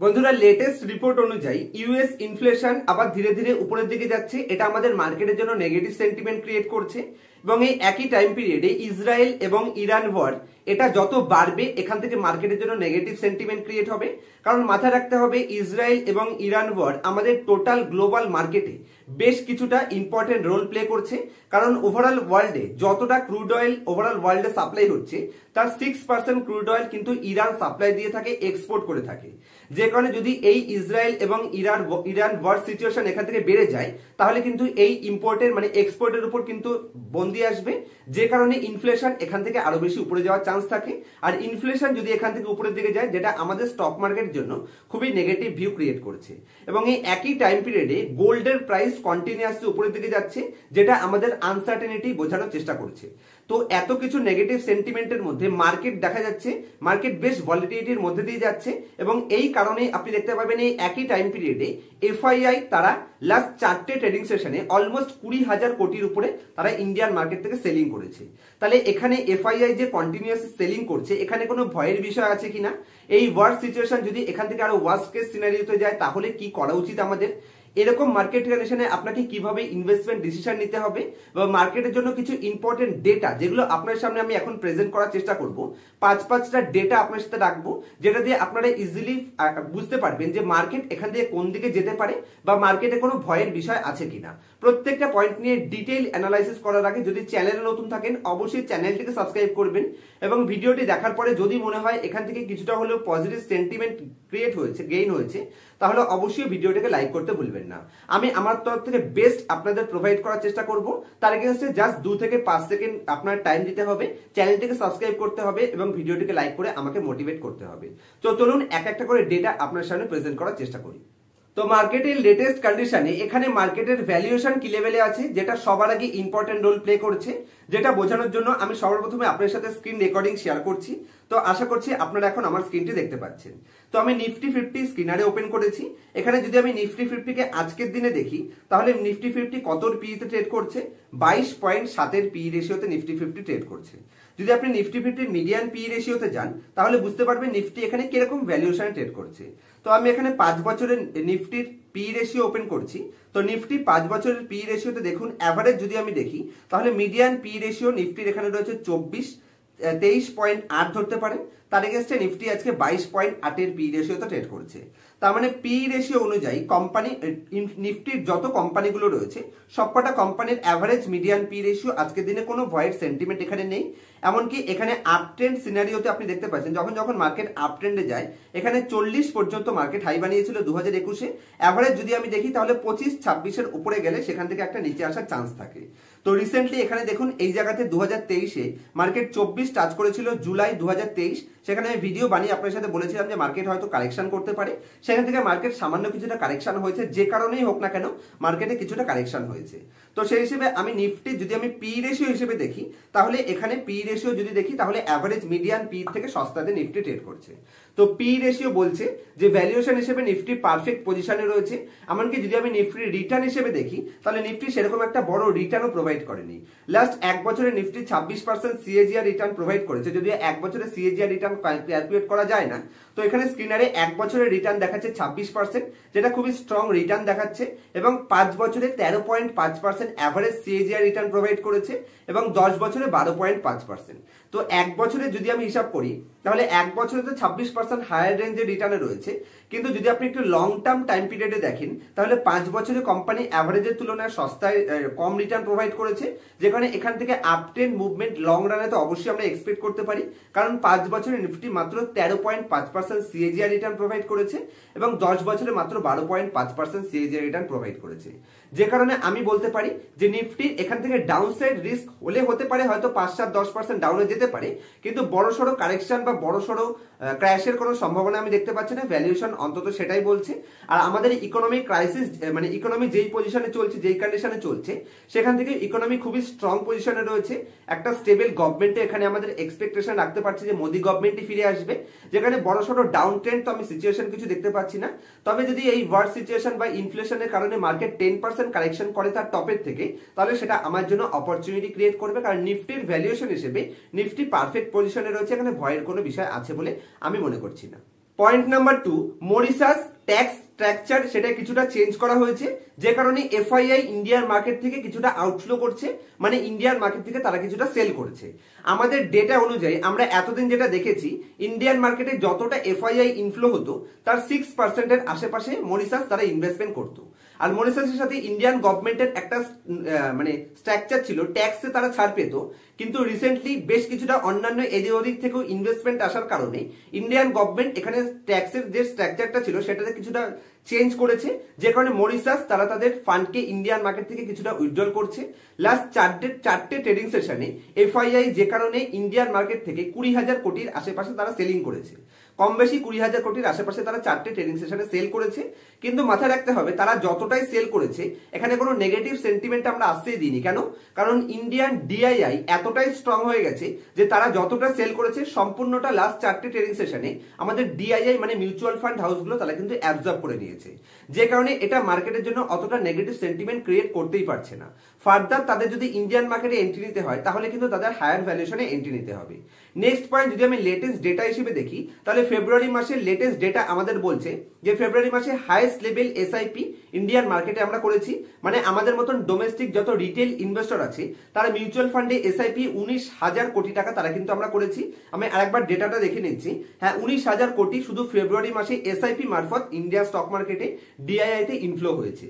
বন্ধুরা, latest report অনুযায়ী US inflation আবার ধীরে ধীরে উপরের দিকে যাচ্ছে। এটা আমাদের মার্কেটের জন্য নেগেটিভ সেন্টিমেন্ট ক্রিয়েট করছে এবং এই একই টাইম পিরিয়ডে ইসরায়েল এবং ইরান ওয়ার এটা যত বাড়বে এখান থেকে মার্কেটের জন্য নেগেটিভ সেন্টিমেন্ট ক্রিয়েট হবে। কারণ মাথায় রাখতে হবে ইসরায়েল এবং ইরান ওয়ার আমাদের টোটাল গ্লোবাল মার্কেটে বেশ কিছুটা ইম্পর্টেন্ট রোল প্লে করছে। কারণ ওভারঅল ওয়ার্ল্ডে যতটা ক্রুড অয়েল ওভারঅল ওয়ার্ল্ডে সাপ্লাই হচ্ছে তার 6% ক্রুড অয়েল কিন্তু ইরান সাপ্লাই দিয়ে থাকে, এক্সপোর্ট করে থাকে। যে কারণে যদি এই ইসরায়েল এবং ইরান ওয়ার সিচুয়েশন এখান থেকে বেড়ে যায় তাহলে কিন্তু এই ইম্পোর্টের মানে এক্সপোর্টের উপর কিন্তু বন্দি আসবে, যে কারণে ইনফ্লেশন এখান থেকে আরো বেশি উপরে যাওয়ার চান্স থাকে। আর ইনফ্লেশন যদি এখান থেকে উপরের দিকে যায় যেটা আমাদের স্টক মার্কেটের জন্য খুবই নেগেটিভ ভিউ ক্রিয়েট করছে। এবং এই একই টাইম পিরিয়ডে গোল্ডের প্রাইস কন্টিনিউয়াসলি উপরের দিকে যাচ্ছে, যেটা আমাদের আনসার্টেনিটি বোঝানোর চেষ্টা করছে। তো এত কিছু নেগেটিভ সেন্টিমেন্টের মধ্যে মার্কেট দেখা যাচ্ছে মার্কেট বেশ ভলিটিলিটির মধ্যে দিয়ে যাচ্ছে। এবং এই কারণে আপনি দেখতে পাবেন এই একই টাইম পিরিয়ডে এফআইআই তারা লাস্ট 4টে ট্রেডিং সেশনে অলমোস্ট 20,000 কোটির উপরে তারা ইন্ডিয়ান মার্কেট থেকে সেলিং করেছে। তাহলে এখানে এফআইআই যে কন্টিনিউয়াস সেলিং করছে এখানে কোনো ভয়ের বিষয় আছে কিনা, এই ওয়ার্স্ট সিচুয়েশন যদি এখান থেকে আরো ওয়ার্স্ট কেস সিনারিওতে যায় তাহলে কি করা উচিত আমাদের, এরকম মার্কেট কন্ডিশনে আপনাকে কিভাবে ইনভেস্টমেন্ট ডিসিশন নিতে হবে বা মার্কেটের জন্য কিছু ইম্পর্টেন্ট ডেটা যেগুলো আপনার সামনে আমি এখন প্রেজেন্ট করার চেষ্টা করব। 5টা ডেটা আপনার সাথে রাখবো যেটা দিয়ে আপনারা ইজিলি বুঝতে পারবেন যে মার্কেট এখান থেকে কোন দিকে যেতে পারে বা মার্কেটে কোনো ভয়ের বিষয় আছে কিনা। প্রত্যেকটা পয়েন্ট নিয়ে ডিটেইল অ্যানালাইসিস করার আগে যদি চ্যানেলে নতুন থাকেন অবশ্যই চ্যানেলটিকে সাবস্ক্রাইব করবেন এবং ভিডিওটি দেখার পরে যদি মনে হয় এখান থেকে কিছুটা হলেও পজিটিভ সেন্টিমেন্ট ক্রিয়েট হয়েছে, গেইন হয়েছে, তাহলে অবশ্যই ভিডিওটাকে লাইক করতে ভুলবেন না। আমি আমার তরফ থেকে বেস্ট আপনাদের প্রোভাইড করার চেষ্টা করব। তার এগেইনস্টে জাস্ট 2 থেকে 5 সেকেন্ড আপনার টাইম দিতে হবে, চ্যানেলটিকে সাবস্ক্রাইব করতে হবে এবং ভিডিওটিকে লাইক করে আমাকে মোটিভেট করতে হবে। তো চলুন এক একটা করে ডেটা আপনার সামনে প্রেজেন্ট করার চেষ্টা করি। তো মার্কেটের লেটেস্ট কন্ডিশনে এখানে মার্কেটের ভ্যালুয়েশন কি লেভেলে আছে যেটা সবার আগে ইম্পর্টেন্ট রোল প্লে করছে, যেটা বোঝানোর জন্য আমি সবার প্রথমে আপনার সাথে স্ক্রিন রেকর্ডিং শেয়ার করছি। তো আশা করছি আপনারা এখন আমার স্ক্রিনটি দেখতে পাচ্ছেন। তো আমি নিফটি 50 স্ক্রিনারে ওপেন করেছি। এখানে যদি আমি নিফটি 50 কে আজকের দিনে দেখি তাহলে নিফটি 50 কতর পিতে ট্রেড করছে, 22.7 এর পি রেশিওতে নিফটি 50 ট্রেড করছে। যদি আপনি নিফটি 50 মিডিয়ান পি রেশিওতে যান তাহলে বুঝতে পারবেন নিফটি এখানে কিরকম ভ্যালুয়েশনে ট্রেড করছে। তো আমি এখানে 5 বছরের নিফটির পি রেশিও ওপেন করছি। তো নিফটি 5 বছরের পি রেশিওতে দেখুন অ্যাভারেজ যদি আমি দেখি তাহলে মিডিয়ান পি রেশিও নিফটির এখানে রয়েছে 23.8 ধরতে পারেন। তার এগেইনস্টে নিফটি আজকে 22.8 এর পি রেশিওতে ট্রেড করছে। তার মানে পি রেশিও অনুযায়ী কোম্পানি নিফটির যত কোম্পানিগুলো রয়েছে সবকটা কোম্পানির অ্যাভারেজ মিডিয়ান পি রেশিও আজকের দিনে কোনো ভয়েড সেন্টিমেন্ট এখানে নেই। এমনকি এখানে আপ ট্রেন্ড সিনারিওতে আপনি দেখতে পাচ্ছেন যখন মার্কেট আপ ট্রেন্ডে যায় এখানে 40 পর্যন্ত মার্কেট হাই বানিয়েছিল 2021-এ। অ্যাভারেজ যদি আমি দেখি তাহলে 25-26 এর উপরে গেলে সেখান থেকে একটা নিচে আসার চান্স থাকে। তো রিসেন্টলি এখানে দেখুন এই জায়গাতে 2023-এ মার্কেট 24 টাচ করেছিল জুলাই 2023। সেখানে আমি ভিডিও বানিয়ে আপনার সাথে বলেছিলাম যে মার্কেট হয়তো কারেকশন করতে পারে। সেখান থেকে মার্কেট সামান্য কিছুটা কারেকশন হয়েছে, যে কারণেই হোক না কেন মার্কেটে কিছুটা কারেকশন হয়েছে। তো সেই হিসেবে আমি নিফটি যদি আমি পি রেশিও হিসেবে দেখি তাহলে এখানে পি রেশিও যদি দেখি তাহলে অ্যাভারেজ মিডিয়ান পি থেকে সস্তাতে নিফটি ট্রেড করছে। তো পি রেশিও বলছে যে ভ্যালুয়েশন হিসেবে নিফটি পারফেক্ট পজিশনে রয়েছে। এমনকি যদি আমি নিফটি রিটার্ন হিসেবে দেখি তাহলে নিফটি সেরকম একটা বড় রিটার্নও প্রোভাইড করেনি। লাস্ট এক বছরে নিফটি 26% সিএজিআর রিটার্ন প্রোভাইড করেছে। যদিও এক বছরে সিএজিআর রিটার্ন ক্যালকুলেট করা যায় না, তো এখানে স্ক্রিনারে এক বছরের রিটার্ন দেখাচ্ছে 26%, যেটা খুবই স্ট্রং রিটার্ন দেখাচ্ছে। এবং 5 বছরে 13.5% অ্যাভারেজ সিএজিআর রিটার্ন প্রোভাইড করেছে এবং 10 বছরে 12.5%। তো এক বছরে যদি আমি হিসাব করি তাহলে এক বছরে তো 26% হায়ার রেঞ্জের রিটার্নে রয়েছে। কিন্তু যদি আপনি একটু লং টার্ম টাইম পিরিয়ডে দেখেন তাহলে 5 বছরে কোম্পানি অ্যাভারেজের তুলনায় সস্তায় কম রিটার্ন প্রোভাইড করেছে, যেখানে এখান থেকে আপ ট্রেন্ড মুভমেন্ট লং রানে তো অবশ্যই আমরা এক্সপেক্ট করতে পারি। কারণ 5 বছরে নিফটি মাত্র 13.5% সিএজিআর রিটার্ন প্রোভাইড করেছে এবং 10 বছরে মাত্র 12.5% সিএজিআর রিটার্ন প্রোভাইড করেছে। যে কারণে আমি বলতে পারি যে নিফটি এখান থেকে ডাউনসাইড রিস্ক হলে হতে পারে হয়তো 5-7-10% ডাউনে যেতে পারে, কিন্তু বড়সড় কারেকশন বা বড়সড় ক্র্যাশের কোনো সম্ভাবনা আমি দেখতে পাচ্ছি না। ভ্যালুয়েশন অন্তত সেটাই বলছে। আর আমাদের ইকোনমিক ক্রাইসিস মানে ইকোনমি যেই পজিশনে চলছে, যেই কন্ডিশনে চলছে, সেখান থেকে ইকোনমি খুবই স্ট্রং পজিশনে রয়েছে। একটা স্টেবল গভর্নমেন্টে এখানে আমাদের এক্সপেকটেশন রাখতে পারছি যে মোদি গভর্নমেন্টই ফিরে আসবে, যেখানে বড়সড় ডাউন ট্রেন্ড তো আমি সিচুয়েশন কিছু দেখতে পাচ্ছি না। তবে যদি এই ওয়ার সিচুয়েশন বা ইনফ্লেশনের কারণে মার্কেট 10% কারেকশন করে তার টপের থেকে, তাহলে সেটা আমার জন্য অপরচুনিটি ক্রিয়েট করবে। কারণ নিফটির ভ্যালুয়েশন হিসেবে নিফটি পারফেক্ট পজিশনে রয়েছে, এখানে ভয়ের কোনো বিষয় আছে বলে আমি মনে করছি না। Point number 2, Mauritius tax structure সেটা কিছুটা চেঞ্জ করা হয়েছে, যে কারণে এফআইআই ইন্ডিয়ার মার্কেট থেকে কিছুটা আউটফ্লো করছে, মানে ইন্ডিয়ান মার্কেট থেকে তারা কিছুটা সেল করেছে। আমাদের ডেটা অনুযায়ী আমরা এতদিন যেটা দেখেছি, ইন্ডিয়ান মার্কেটে যতটা এফআইআই ইনফ্লো হতো তার 6% আশেপাশে মরিশাস তারা ইনভেস্টমেন্ট করতো। আর মরিশাসের সাথে ইন্ডিয়ান গভর্নমেন্টের একটা মানে স্ট্রাকচার ছিল, ট্যাক্সে তারা ছাড় পেত, কিন্তু রিসেন্টলি বেশ কিছুটা অন্যান্য এদিক ওদিক থেকেও ইনভেস্টমেন্ট আসার কারণে ইন্ডিয়ান গভর্নমেন্ট এখানে ট্যাক্সের যে স্ট্রাকচারটা ছিল সেটাতে কিছুটা চেঞ্জ করেছে, যে কারণে মরিশাস তারা তাদের ফান্ডকে ইন্ডিয়ান মার্কেট থেকে কিছুটা উইথড্রল করছে। লাস্ট চারটে ট্রেডিং সেশনে এফআইআই যে কারণে ইন্ডিয়ান মার্কেট থেকে 20,000 কোটির আশেপাশে তারা সেলিং করেছে, কম বেশি 20,000 কোটির আশেপাশে তারা 4টে ট্রেডিং সেশনে সেল করেছে। কিন্তু মাথায় রাখতে হবে তারা যতটাই সেল করেছে এখানে কোনো নেগেটিভ সেন্টিমেন্ট আমরা আসতেই দিইনি। কেন? কারণ ইন্ডিয়ান ডিআইআই এতটাই স্ট্রং হয়ে গেছে যে তারা যতটা সেল করেছে সম্পূর্ণটা লাস্ট 4টে ট্রেডিং সেশনে আমাদের ডিআইআই মানে মিউচুয়াল ফান্ড হাউসগুলো তারা কিন্তু অ্যাবজর্ব করে নিয়েছে, যে কারণে এটা মার্কেটের জন্য অতটা নেগেটিভ সেন্টিমেন্ট ক্রিয়েট করতেই পারছে না। ফার্দার তাদের যদি ইন্ডিয়ান মার্কেটে এন্ট্রি নিতে হয় তাহলে কিন্তু তাদের হায়ার ভ্যালুয়েশনে এন্ট্রি নিতে হবে। নেক্সট পয়েন্ট, যদি আমি লেটেস্ট ডেটা হিসেবে দেখি তাহলে ফেব্রুয়ারি মাসের লেটেস্ট ডেটা আমাদের বলছে যে ফেব্রুয়ারি মাসে হাইয়েস্ট লেভেল এসআইপি ইন্ডিয়ান মার্কেটে আমরা করেছি, মানে আমাদের মতন ডোমেস্টিক যত রিটেল ইনভেস্টর আছে তারা মিউচুয়াল ফান্ডে এসআইপি 19,000 কোটি টাকা তারা কিন্তু আমরা করেছি। আমি আরেকবার ডেটাটা দেখে নিচ্ছি। হ্যাঁ, 19,000 কোটি শুধু ফেব্রুয়ারি মাসে এসআইপি মারফত ইন্ডিয়া স্টক মার্কেটে ডিআইআই তে ইনফ্লো হয়েছে,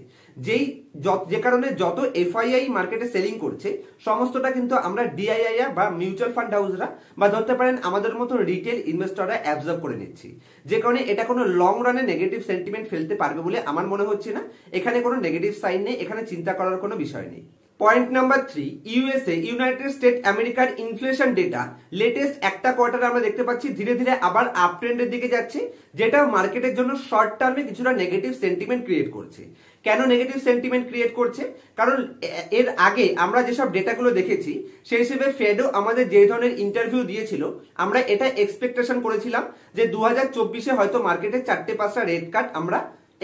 যে কারণে যত এফআইআই মার্কেটে সেলিং করছে সমস্তটা কিন্তু আমরা ডিআইআই বা মিউচুয়াল ফান্ড হাউসরা বা ধরতে পারেন আমাদের মতো রিটেল ইনভেস্টররা অ্যাবজর্ব করে নিচ্ছি, যে কারণে এটা কোনো লং রানে নেগেটিভ সেন্টিমেন্ট ফেলতে পারবে বলে আমার মনে হচ্ছে না। এখানে কোনো নেগেটিভ সাইন নেই, এখানে চিন্তা করার কোনো বিষয় নেই। Point number 3, USA United state আমেরিকার ইনফ্লেশন ডেটা লেটেস্ট একটা কোয়ার্টারে আমরা দেখতে পাচ্ছি ধীরে ধীরে আবার আপ ট্রেন্ডের দিকে যাচ্ছে, যেটা মার্কেটের জন্য শর্ট টার্মে কিছুটা নেগেটিভ সেন্টিমেন্ট ক্রিয়েট করছে। কেন নেগেটিভ সেন্টিমেন্ট ক্রিয়েট করছে? কারণ এর আগে আমরা যেসব ডেটাগুলো দেখেছি সেই হিসেবে ফেডও আমাদের যে ধরনের ইন্টারভিউ দিয়েছিল আমরা এটা এক্সপেকটেশন করেছিলাম যে 2024-এ হয়তো মার্কেটে 4-5টা রেট কাট আমরা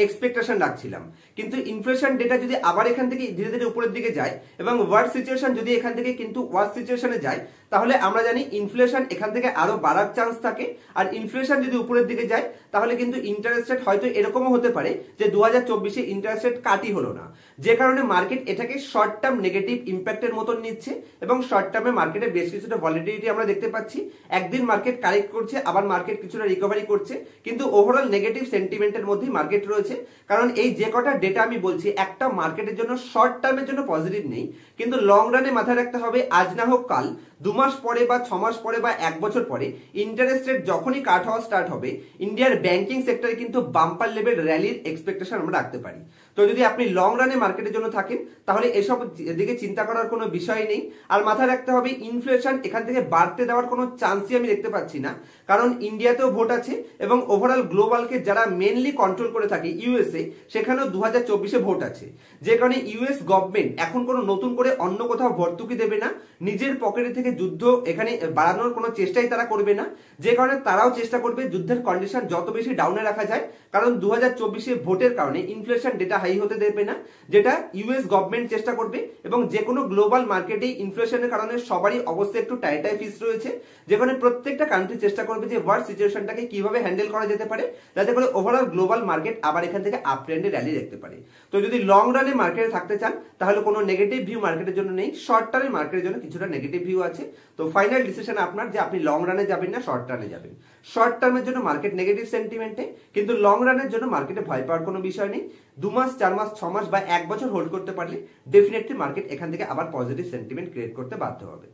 এক্সপেকটেশন রাখছিলাম। কিন্তু ইনফ্লেশন ডেটা যদি আবার এখান থেকে ধীরে ধীরে উপরের দিকে যায় এবং ওয়ার্স্ট সিচুয়েশন যদি এখান থেকে কিন্তু ওয়ার্স্ট সিচুয়েশনে যায় তাহলে আমরা জানি ইনফ্লেশন এখান থেকে আরো বাড়ার চান্স থাকে। আর ইনফ্লেশন যদি উপরের দিকে যায় তাহলে কিন্তু ইন্টারেস্ট রেট হয়তো এরকমও হতে পারে যে 2024-এ ইন্টারেস্ট রেট কাটই হলো না, যে কারণে মার্কেট এটাকে শর্ট টার্ম নেগেটিভ ইম্প্যাক্টের মতন নিচ্ছে এবং শর্ট টার্মে মার্কেটে বেশ কিছুটা ভলিটিলিটি আমরা দেখতে পাচ্ছি। একদিন মার্কেট কারেক্ট করছে, আবার মার্কেট কিছুটা রিকভারি করছে, কিন্তু ওভারঅল নেগেটিভ সেন্টিমেন্টের মধ্যেই মার্কেট রয়েছে। কারণ এই যে কটা ডেটা আমি বলছি একটা মার্কেটের জন্য শর্ট টার্মের জন্য পজিটিভ নেই, কিন্তু লং রানে মাথায় রাখতে হবে আজ না হোক কাল, 2 মাস পরে বা 6 মাস পরে বা 1 বছর পরে ইন্টারেস্ট রেট যখনই কাট হওয়া স্টার্ট হবে ইন্ডিয়ার ব্যাংকিং সেক্টরে কিন্তু বাম্পার লেভেল র্যালির এক্সপেকটেশন আমরা রাখতে পারি। তো যদি আপনি লং রানে মার্কেটের জন্য থাকেন তাহলে এসব দিকে চিন্তা করার কোনো বিষয় নেই। আর মাথায় রাখতে হবে ইনফ্লেশন এখান থেকে বাড়তে দেওয়ার কোনো চান্সই আমি দেখতে পাচ্ছি না, কারণ ইন্ডিয়াতেও ভোট আছে এবং ওভারঅল গ্লোবালকে যারা মেনলি কন্ট্রোল করে থাকে ইউএসএ, সেখানেও 2024-এ ভোট আছে, যে কারণে ইউএস গভর্নমেন্ট এখন কোনো নতুন করে অন্য কোথাও ভর্তুকি দেবে না, নিজের পকেটে থেকে যুদ্ধ এখানে বাড়ানোর কোনো চেষ্টাই তারা করবে না, যে কারণে তারাও চেষ্টা করবে যুদ্ধের কন্ডিশন যত বেশি ডাউনে রাখা যায়। কারণ 2024-এ ভোটের কারণে ইনফ্লেশন ডেটা হাই হতে দেবে না, যেটা ইউএস গভর্নমেন্ট চেষ্টা করবে। এবং যে কোনো গ্লোবাল মার্কেটে ইনফ্লেশনের কারণে সবারই অবস্থা একটু টাইটাই ফিস রয়েছে, যেখানে প্রত্যেকটা কান্ট্রি চেষ্টা করবে যে ওয়ার্ল্ড সিচুয়েশনটাকে কিভাবে হ্যান্ডেল করা যেতে পারে যাতে করে ওভারঅল গ্লোবাল মার্কেট আবার এখান থেকে আপ ট্রেন্ডে র্যালি দেখতে পারে। তো যদি লং রানে মার্কেটে থাকতে চান তাহলে কোনো নেগেটিভ ভিউ মার্কেটের জন্য নেই, শর্ট টার্মে মার্কেটের জন্য কিছুটা নেগেটিভ ভিউ আছে। তো ফাইনাল ডিসিশন আপনার যে আপনি লং রানে যাবেন না শর্ট রানে যাবেন। শর্ট টার্মের জন্য মার্কেট নেগেটিভ সেন্টিমেন্টে, কিন্তু লং রানের জন্য মার্কেটে ভয় পাওয়ার কোনো বিষয় নেই। 2 মাস 4 মাস 6 মাস বা 1 বছর হোল্ড করতে পারলে ডেফিনেটলি মার্কেট এখান থেকে আবার পজিটিভ সেন্টিমেন্ট ক্রিয়েট করতে বাধ্য হবে।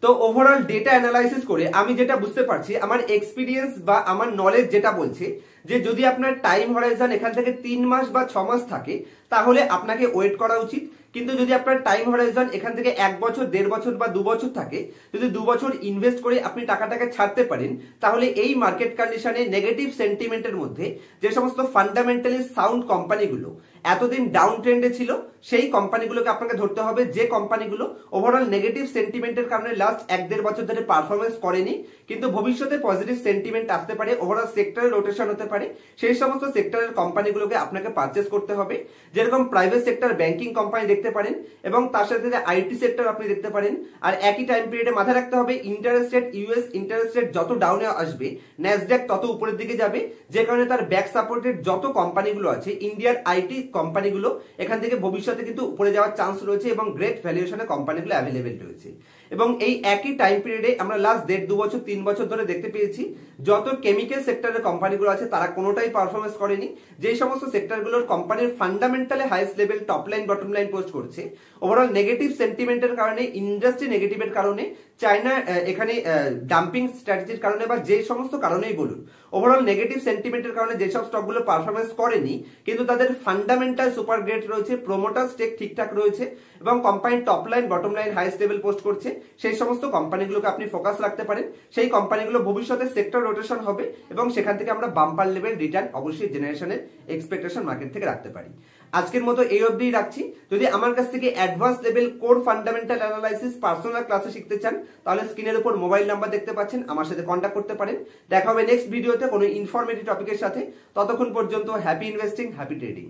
তো ওভারঅল ডেটা অ্যানালাইসিস করে আমি যেটা বুঝতে পারছি, আমার এক্সপিরিয়েন্স বা আমার নলেজ যেটা বলছে যে যদি আপনার টাইম হরাইজন এখান থেকে 3 মাস বা 6 মাস থাকে তাহলে আপনাকে ওয়েট করা উচিত। কিন্তু যদি আপনার টাইম হরাইজন এখান থেকে 1 বছর 1.5 বছর বা 2 বছর থাকে, যদি 2 বছর ইনভেস্ট করে আপনি টাকাটাকে ছাড়তে পারেন তাহলে এই মার্কেট কন্ডিশনে নেগেটিভ সেন্টিমেন্টের মধ্যে যে সমস্ত ফান্ডামেন্টালি সাউন্ড কোম্পানিগুলো এতদিন ডাউন ট্রেন্ডে ছিল সেই কোম্পানিগুলোকে আপনাকে ধরতে হবে, যে কোম্পানিগুলো ওভারঅল নেগেটিভ সেন্টিমেন্টের কারণে লাস্ট 1-1.5 বছর ধরে পারফরমেন্স করেনি, কিন্তু ভবিষ্যতে পজিটিভ সেন্টিমেন্ট আসতে পারে, ওভারঅল সেক্টরে রোটেশন হতে পারে, পারে সেই সমস্ত সেক্টরের কোম্পানিগুলোকে আপনাকে পারচেস করতে হবে। যেরকম প্রাইভেট সেক্টর ব্যাংকিং কোম্পানি দেখতে পারেন এবং তার সাথে আইটি সেক্টর আপনি দেখতে পারেন। আর একই টাইম পিরিয়ডে মাথায় রাখতে হবে interest rate, US interest rate যত ডাউনে আসবে ন্যাসড্যাক তত উপরের দিকে যাবে, যে কারণে তার ব্যাক সাপোর্টেড যত কোম্পানিগুলো আছে ইন্ডিয়ার আইটি কোম্পানিগুলো এখান থেকে ভবিষ্যতে কিন্তু উপরে যাওয়ার চান্স রয়েছে এবং গ্রেট ভ্যালুয়েশনে কোম্পানিগুলো অ্যাভেলেবেল রয়েছে। এবং এই একই টাইম পিরিয়ডে আমরা লাস্ট 1.5-2 বছর 3 বছর ধরে দেখতে পেয়েছি যত কেমিক্যাল সেক্টরের কোম্পানিগুলো আছে তারা কোনোটাই পারফরমেন্স করেনি। যে সমস্ত সেক্টরগুলোর কোম্পানির ফান্ডামেন্টালে highest level top line bottom line post করছে, ওভারঅল নেগেটিভ সেন্টিমেন্টের কারণে, ইন্ডাস্ট্রি নেগেটিভের কারণে, চায়না এখানে ডাম্পিং স্ট্র্যাটেজির কারণে বা যে সমস্ত কারণেই বলুন, ওভারঅল নেগেটিভ সেন্টিমেন্টের কারণে যেসব স্টকগুলো পারফরমেন্স করেনি কিন্তু তাদের ফান্ডামেন্টাল সুপার গ্রেট রয়েছে, প্রোমোটার স্টেক ঠিকঠাক রয়েছে এবং কোম্পানির top line bottom line highest level post করছে, সেই সমস্ত কোম্পানিগুলোকে আপনি ফোকাস রাখতে পারেন। সেই কোম্পানিগুলো ভবিষ্যতে সেক্টর রোটেশন হবে এবং সেখান থেকে আমরা বাম্পার লেভেল রিটার্ন অবশ্যই জেনারেশনের এক্সপেকটেশন মার্কেট থেকে রাখতে পারি। আজকের মতো এই অবধি রাখছি। যদি আমার কাছ থেকে advance level core fundamental analysis personal ক্লাসে শিখতে চান তাহলে স্ক্রিনের উপর মোবাইল নাম্বার দেখতে পাচ্ছেন, আমার সাথে কন্ট্যাক্ট করতে পারেন। দেখা হবে নেক্সট ভিডিওতে কোনো ইনফরমেটিভ টপিকের সাথে। ততক্ষণ পর্যন্ত হ্যাপি ইনভেস্টিং, হ্যাপি ট্রেডিং।